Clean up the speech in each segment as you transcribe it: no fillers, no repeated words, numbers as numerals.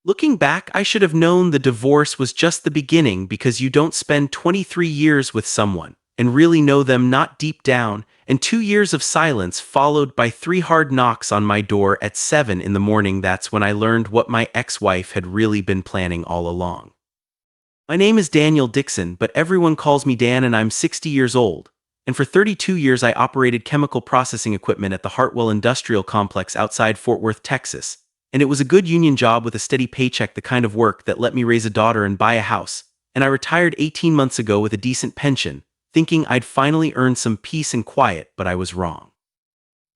Looking back, I should have known the divorce was just the beginning because you don't spend 23 years with someone and really know them not deep down, and 2 years of silence followed by 3 hard knocks on my door at 7 in the morning. That's when I learned what my ex-wife had really been planning all along. My name is Daniel Dixon, but everyone calls me Dan, and I'm 60 years old. And for 32 years I operated chemical processing equipment at the Hartwell Industrial Complex outside Fort Worth, Texas. And it was a good union job with a steady paycheck, the kind of work that let me raise a daughter and buy a house. And I retired 18 months ago with a decent pension, thinking I'd finally earned some peace and quiet, but I was wrong.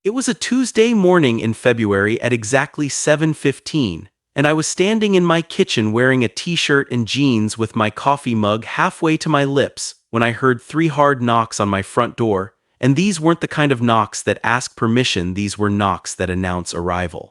It was a Tuesday morning in February at exactly 7:15, and I was standing in my kitchen wearing a t-shirt and jeans with my coffee mug halfway to my lips when I heard 3 hard knocks on my front door, and these weren't the kind of knocks that ask permission, these were knocks that announce arrival.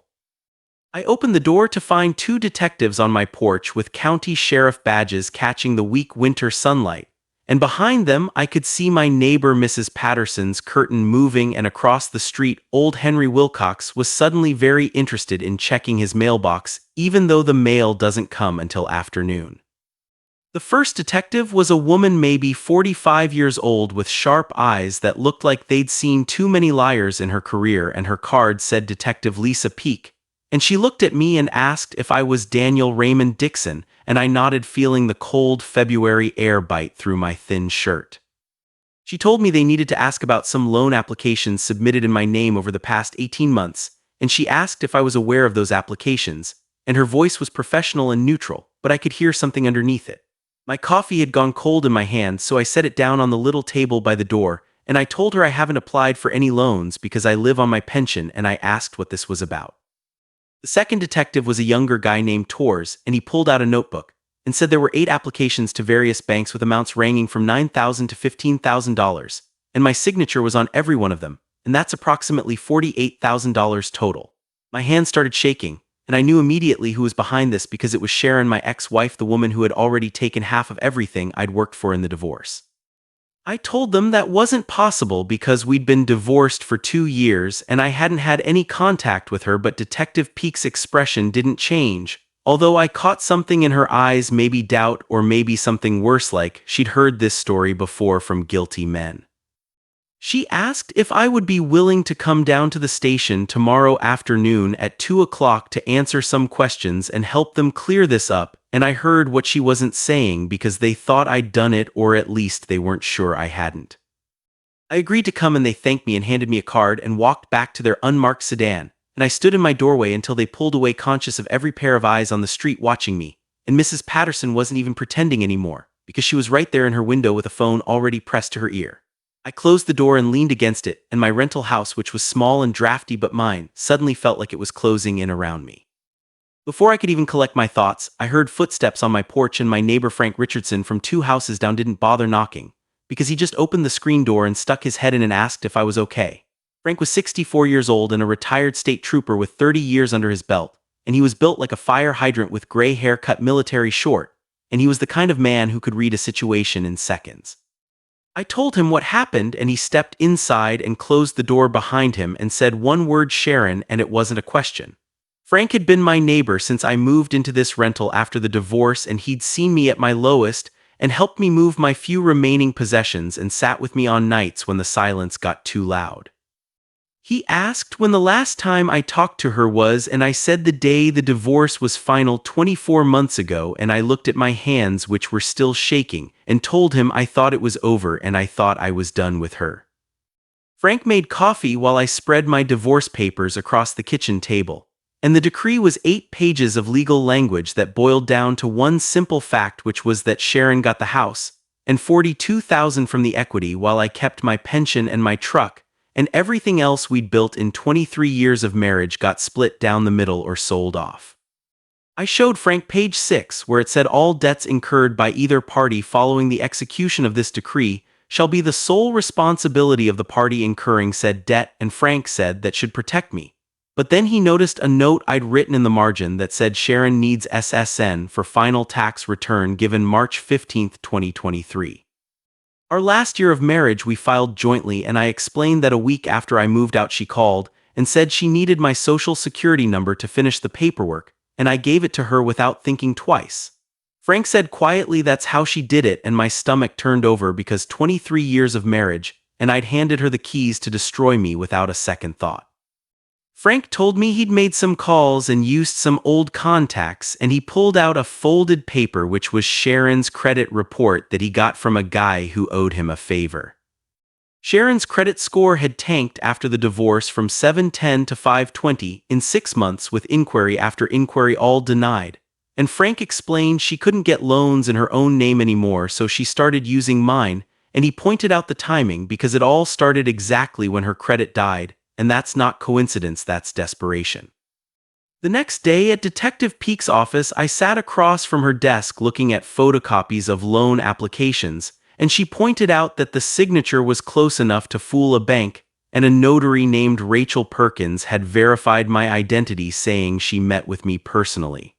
I opened the door to find 2 detectives on my porch with county sheriff badges catching the weak winter sunlight, and behind them I could see my neighbor Mrs. Patterson's curtain moving, and across the street old Henry Wilcox was suddenly very interested in checking his mailbox, even though the mail doesn't come until afternoon. The first detective was a woman maybe 45 years old with sharp eyes that looked like they'd seen too many liars in her career, and her card said Detective Lisa Peak. And she looked at me and asked if I was Daniel Raymond Dixon, and I nodded, feeling the cold February air bite through my thin shirt. She told me they needed to ask about some loan applications submitted in my name over the past 18 months, and she asked if I was aware of those applications, and her voice was professional and neutral, but I could hear something underneath it. My coffee had gone cold in my hand, so I set it down on the little table by the door, and I told her I haven't applied for any loans because I live on my pension, and I asked what this was about. The second detective was a younger guy named Tors, and he pulled out a notebook and said there were 8 applications to various banks with amounts ranging from $9,000 to $15,000, and my signature was on every one of them, and that's approximately $48,000 total. My hand started shaking, and I knew immediately who was behind this because it was Sharon, my ex-wife, the woman who had already taken half of everything I'd worked for in the divorce. I told them that wasn't possible because we'd been divorced for 2 years and I hadn't had any contact with her, but Detective Peake's expression didn't change, although I caught something in her eyes, maybe doubt or maybe something worse, like she'd heard this story before from guilty men. She asked if I would be willing to come down to the station tomorrow afternoon at 2 o'clock to answer some questions and help them clear this up, and I heard what she wasn't saying because they thought I'd done it, or at least they weren't sure I hadn't. I agreed to come, and they thanked me and handed me a card and walked back to their unmarked sedan, and I stood in my doorway until they pulled away, conscious of every pair of eyes on the street watching me, and Mrs. Patterson wasn't even pretending anymore because she was right there in her window with a phone already pressed to her ear. I closed the door and leaned against it, and my rental house, which was small and drafty but mine, suddenly felt like it was closing in around me. Before I could even collect my thoughts, I heard footsteps on my porch, and my neighbor Frank Richardson from 2 houses down didn't bother knocking, because he just opened the screen door and stuck his head in and asked if I was okay. Frank was 64 years old and a retired state trooper with 30 years under his belt, and he was built like a fire hydrant with gray hair cut military short, and he was the kind of man who could read a situation in seconds. I told him what happened, and he stepped inside and closed the door behind him and said one word, Sharon, and it wasn't a question. Frank had been my neighbor since I moved into this rental after the divorce, and he'd seen me at my lowest and helped me move my few remaining possessions and sat with me on nights when the silence got too loud. He asked when the last time I talked to her was, and I said the day the divorce was final 24 months ago, and I looked at my hands, which were still shaking, and told him I thought it was over and I thought I was done with her. Frank made coffee while I spread my divorce papers across the kitchen table, and the decree was 8 pages of legal language that boiled down to one simple fact, which was that Sharon got the house and $42,000 from the equity, while I kept my pension and my truck, and everything else we'd built in 23 years of marriage got split down the middle or sold off. I showed Frank page 6, where it said all debts incurred by either party following the execution of this decree shall be the sole responsibility of the party incurring said debt, and Frank said that should protect me. But then he noticed a note I'd written in the margin that said Sharon needs SSN for final tax return given March 15, 2023. Our last year of marriage we filed jointly, and I explained that a week after I moved out she called and said she needed my social security number to finish the paperwork, and I gave it to her without thinking twice. Frank said quietly that's how she did it, and my stomach turned over because 23 years of marriage, and I'd handed her the keys to destroy me without a second thought. Frank told me he'd made some calls and used some old contacts, and he pulled out a folded paper which was Sharon's credit report that he got from a guy who owed him a favor. Sharon's credit score had tanked after the divorce from 710 to 520 in 6 months, with inquiry after inquiry all denied. And Frank explained she couldn't get loans in her own name anymore, so she started using mine, and he pointed out the timing because it all started exactly when her credit died, and that's not coincidence, that's desperation. The next day at Detective Peake's office, I sat across from her desk looking at photocopies of loan applications, and she pointed out that the signature was close enough to fool a bank, and a notary named Rachel Perkins had verified my identity, saying she met with me personally.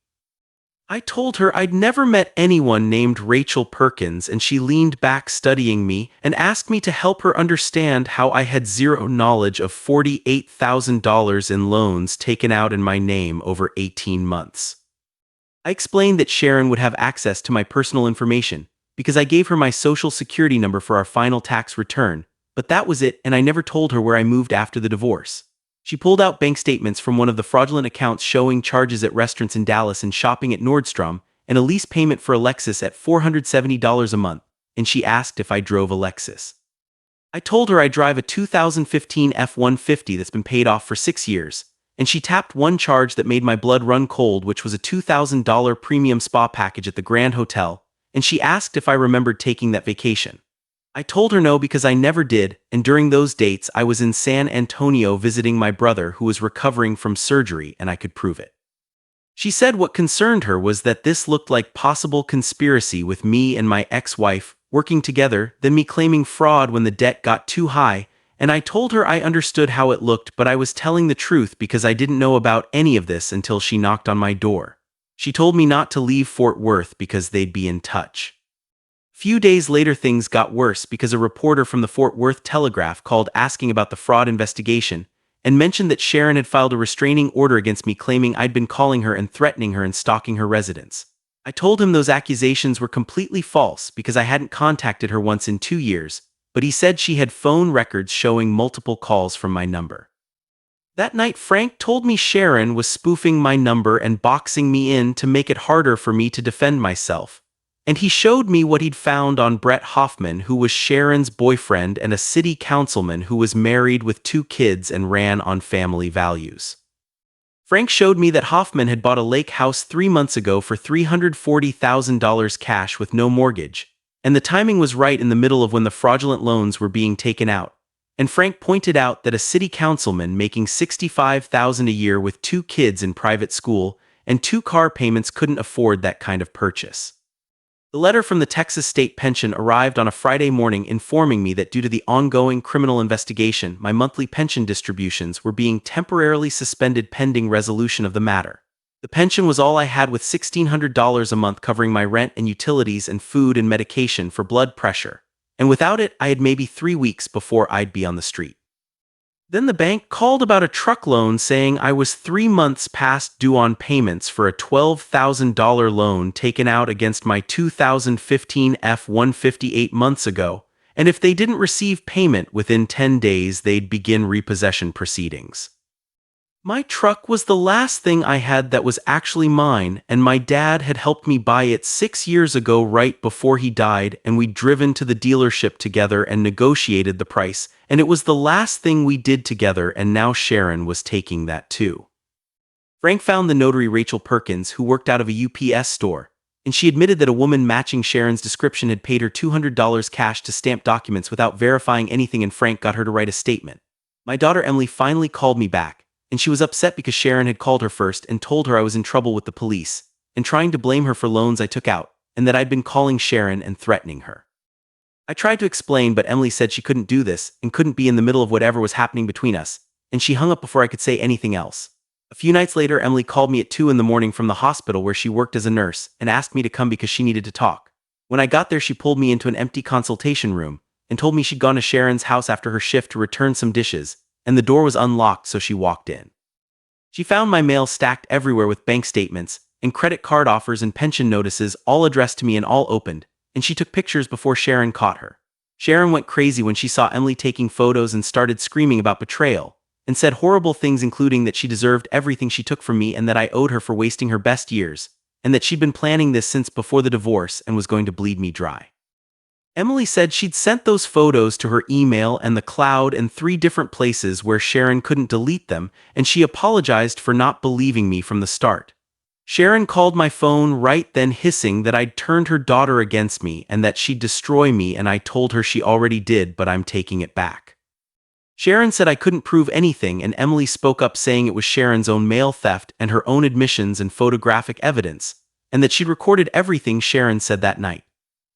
I told her I'd never met anyone named Rachel Perkins, and she leaned back studying me and asked me to help her understand how I had zero knowledge of $48,000 in loans taken out in my name over 18 months. I explained that Sharon would have access to my personal information because I gave her my social security number for our final tax return, but that was it, and I never told her where I moved after the divorce. She pulled out bank statements from one of the fraudulent accounts showing charges at restaurants in Dallas and shopping at Nordstrom, and a lease payment for a Lexus at $470 a month, and she asked if I drove a Lexus. I told her I drive a 2015 F-150 that's been paid off for 6 years, and she tapped one charge that made my blood run cold, which was a $2,000 premium spa package at the Grand Hotel, and she asked if I remembered taking that vacation. I told her no because I never did, and during those dates I was in San Antonio visiting my brother who was recovering from surgery, and I could prove it. She said what concerned her was that this looked like possible conspiracy with me and my ex-wife working together, then me claiming fraud when the debt got too high, and I told her I understood how it looked, but I was telling the truth because I didn't know about any of this until she knocked on my door. She told me not to leave Fort Worth because they'd be in touch. Few days later things got worse because a reporter from the Fort Worth Telegraph called asking about the fraud investigation and mentioned that Sharon had filed a restraining order against me, claiming I'd been calling her and threatening her and stalking her residence. I told him those accusations were completely false because I hadn't contacted her once in 2 years, but he said she had phone records showing multiple calls from my number. That night Frank told me Sharon was spoofing my number and boxing me in to make it harder for me to defend myself. And he showed me what he'd found on Brett Hoffman, who was Sharon's boyfriend and a city councilman who was married with 2 kids and ran on family values. Frank showed me that Hoffman had bought a lake house 3 months ago for $340,000 cash with no mortgage, and the timing was right in the middle of when the fraudulent loans were being taken out. And Frank pointed out that a city councilman making $65,000 a year with 2 kids in private school and 2 car payments couldn't afford that kind of purchase. The letter from the Texas State Pension arrived on a Friday morning informing me that due to the ongoing criminal investigation, my monthly pension distributions were being temporarily suspended pending resolution of the matter. The pension was all I had, with $1,600 a month covering my rent and utilities and food and medication for blood pressure, and without it I had maybe 3 weeks before I'd be on the street. Then the bank called about a truck loan, saying I was 3 months past due on payments for a $12,000 loan taken out against my 2015 F-150 8 months ago, and if they didn't receive payment within 10 days they'd begin repossession proceedings. My truck was the last thing I had that was actually mine, and my dad had helped me buy it 6 years ago right before he died, and we'd driven to the dealership together and negotiated the price, and it was the last thing we did together, and now Sharon was taking that too. Frank found the notary Rachel Perkins, who worked out of a UPS store, and she admitted that a woman matching Sharon's description had paid her $200 cash to stamp documents without verifying anything, and Frank got her to write a statement. My daughter Emily finally called me back, and she was upset because Sharon had called her first and told her I was in trouble with the police, and trying to blame her for loans I took out, and that I'd been calling Sharon and threatening her. I tried to explain, but Emily said she couldn't do this and couldn't be in the middle of whatever was happening between us, and she hung up before I could say anything else. A few nights later, Emily called me at 2 in the morning from the hospital where she worked as a nurse and asked me to come because she needed to talk. When I got there, she pulled me into an empty consultation room and told me she'd gone to Sharon's house after her shift to return some dishes, and the door was unlocked, so she walked in. She found my mail stacked everywhere with bank statements, and credit card offers and pension notices all addressed to me and all opened, and she took pictures before Sharon caught her. Sharon went crazy when she saw Emily taking photos and started screaming about betrayal, and said horrible things including that she deserved everything she took from me and that I owed her for wasting her best years, and that she'd been planning this since before the divorce and was going to bleed me dry. Emily said she'd sent those photos to her email and the cloud and 3 different places where Sharon couldn't delete them, and she apologized for not believing me from the start. Sharon called my phone right then hissing that I'd turned her daughter against me and that she'd destroy me, and I told her she already did, but I'm taking it back. Sharon said I couldn't prove anything, and Emily spoke up saying it was Sharon's own mail theft and her own admissions and photographic evidence, and that she'd recorded everything Sharon said that night.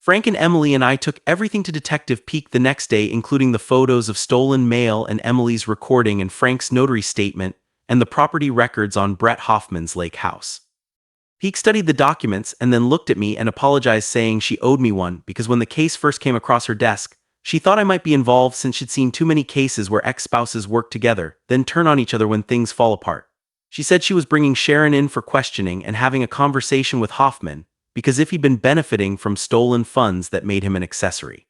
Frank and Emily and I took everything to Detective Peak the next day, including the photos of stolen mail and Emily's recording and Frank's notary statement and the property records on Brett Hoffman's lake house. Peak studied the documents and then looked at me and apologized, saying she owed me one because when the case first came across her desk, she thought I might be involved since she'd seen too many cases where ex-spouses work together, then turn on each other when things fall apart. She said she was bringing Sharon in for questioning and having a conversation with Hoffman, because if he'd been benefiting from stolen funds that made him an accessory.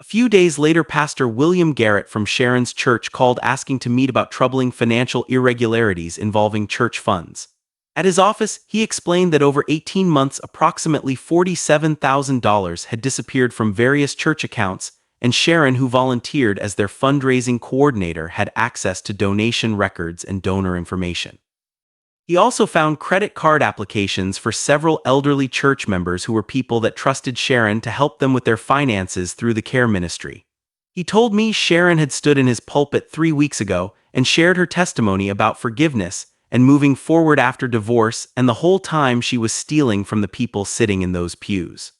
A few days later, Pastor William Garrett from Sharon's church called asking to meet about troubling financial irregularities involving church funds. At his office, he explained that over 18 months, approximately $47,000 had disappeared from various church accounts, and Sharon, who volunteered as their fundraising coordinator, had access to donation records and donor information. He also found credit card applications for several elderly church members who were people that trusted Sharon to help them with their finances through the care ministry. He told me Sharon had stood in his pulpit 3 weeks ago and shared her testimony about forgiveness and moving forward after divorce, and the whole time she was stealing from the people sitting in those pews.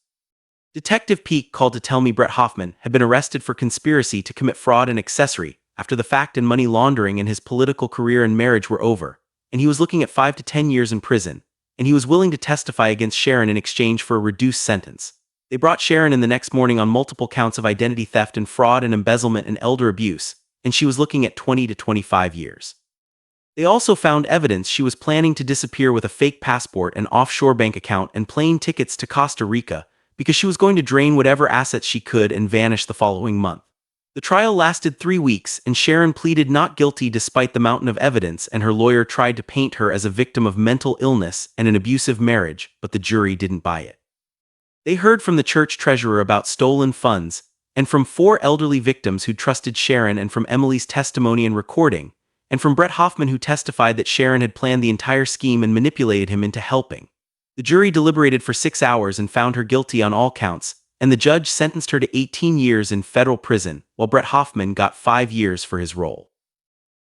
Detective Peak called to tell me Brett Hoffman had been arrested for conspiracy to commit fraud and accessory after the fact and money laundering, and his political career and marriage were over, and he was looking at 5 to 10 years in prison, and he was willing to testify against Sharon in exchange for a reduced sentence. They brought Sharon in the next morning on multiple counts of identity theft and fraud and embezzlement and elder abuse, and she was looking at 20 to 25 years. They also found evidence she was planning to disappear with a fake passport, an offshore bank account, and plane tickets to Costa Rica, because she was going to drain whatever assets she could and vanish the following month. The trial lasted 3 weeks, and Sharon pleaded not guilty despite the mountain of evidence, and her lawyer tried to paint her as a victim of mental illness and an abusive marriage, but the jury didn't buy it. They heard from the church treasurer about stolen funds, and from 4 elderly victims who trusted Sharon, and from Emily's testimony and recording, and from Brett Hoffman, who testified that Sharon had planned the entire scheme and manipulated him into helping. The jury deliberated for 6 hours and found her guilty on all counts, and the judge sentenced her to 18 years in federal prison, while Brett Hoffman got 5 years for his role.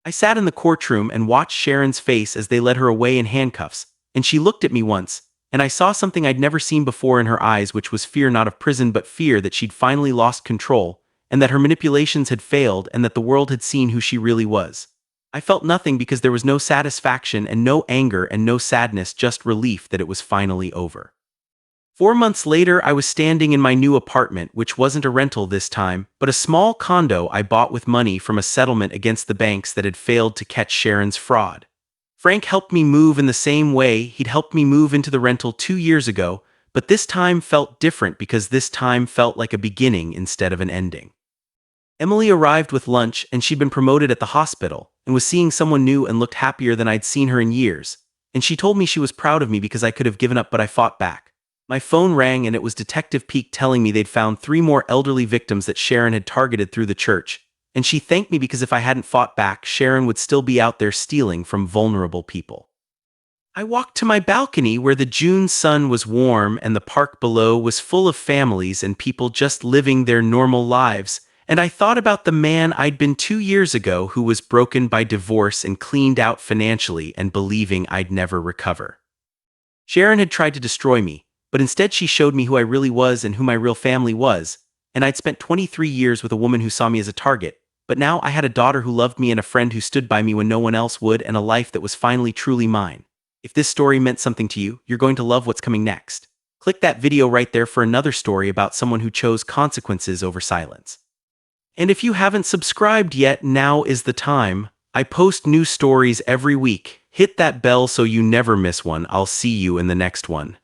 I sat in the courtroom and watched Sharon's face as they led her away in handcuffs, and she looked at me once, and I saw something I'd never seen before in her eyes, which was fear not of prison but fear that she'd finally lost control, and that her manipulations had failed, and that the world had seen who she really was. I felt nothing because there was no satisfaction and no anger and no sadness, just relief that it was finally over. 4 months later, I was standing in my new apartment, which wasn't a rental this time, but a small condo I bought with money from a settlement against the banks that had failed to catch Sharon's fraud. Frank helped me move in the same way he'd helped me move into the rental 2 years ago, but this time felt different because this time felt like a beginning instead of an ending. Emily arrived with lunch, and she'd been promoted at the hospital, and was seeing someone new and looked happier than I'd seen her in years, and she told me she was proud of me because I could have given up, but I fought back. My phone rang, and it was Detective Peak telling me they'd found 3 more elderly victims that Sharon had targeted through the church, and she thanked me because if I hadn't fought back, Sharon would still be out there stealing from vulnerable people. I walked to my balcony where the June sun was warm and the park below was full of families and people just living their normal lives, and I thought about the man I'd been 2 years ago who was broken by divorce and cleaned out financially and believing I'd never recover. Sharon had tried to destroy me, but instead she showed me who I really was and who my real family was, and I'd spent 23 years with a woman who saw me as a target, but now I had a daughter who loved me and a friend who stood by me when no one else would, and a life that was finally truly mine. If this story meant something to you, you're going to love what's coming next. Click that video right there for another story about someone who chose consequences over silence. And if you haven't subscribed yet, now is the time. I post new stories every week. Hit that bell so you never miss one. I'll see you in the next one.